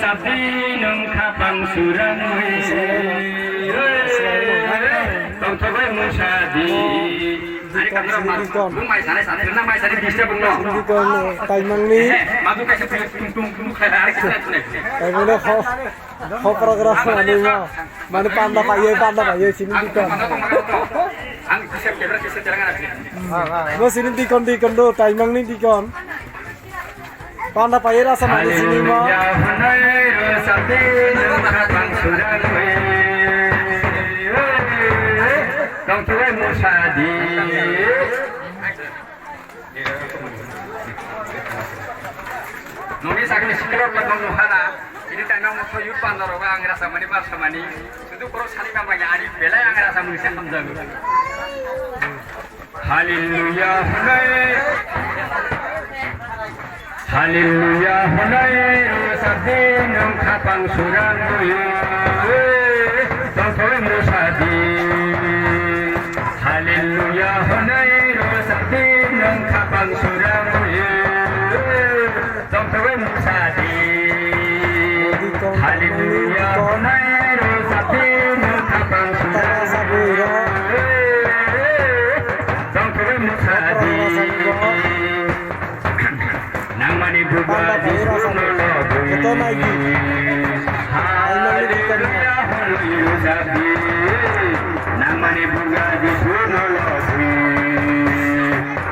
sapi nung kapang surang tong thobai musadi ari kamera bung mai sane karena mai sane disnya bung no taimang ni madu kaisa tung khala ari kita tune taimang ni kho program ani ma mane panda paye sini dikon ang kisah kamera kisah jalangan asli no sini dikon do taimang ni dikon panda paye rasa mane sini ma sapi nung kapang surang tong thobai musadi Nungi sakni sikelor latong nuhana ini tanah musuh yur pandaroga ang rasa mani bar samani sudu koro sani kamanya ani belai ang rasa musuh samjagu Hallelujah Hallelujah honai sabi nung kapang surang tong thobai musadi Hallelujah honai sabi nung kapang surang tong thobai musadi Hallelujah honai sabi nung kapang surang tong thobai musadi nang mani buga di suno Ito lagi. Hallelujah honai sabi nang mani buga di suno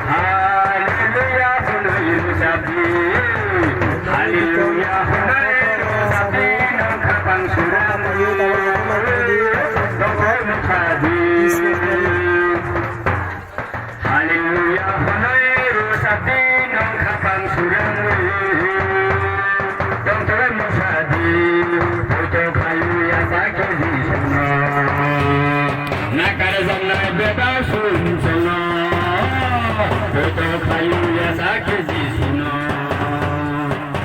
Hallelujah honai sabi Hallelujah honai sabi nang kapang surang tong musadi Hallelujah honai sabi nang kapang surang tong musadi puto kayu ya sakit di sana nakar zamnai beta sun sana puto kayu ya sakit di sana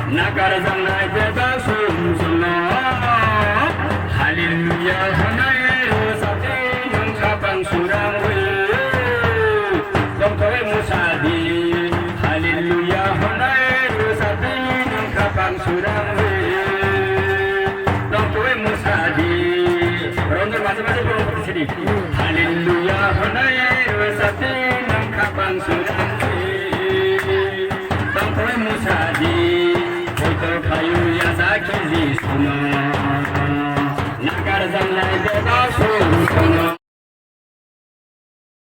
nakar zamnai beta sun sana Hallelujah honai sabi nang kapang surang tong musadi Hallelujah honai sabi nang kapang surang tong musadi rondur masing-masing belum di sini Hallelujah honai sabi nang kapang surang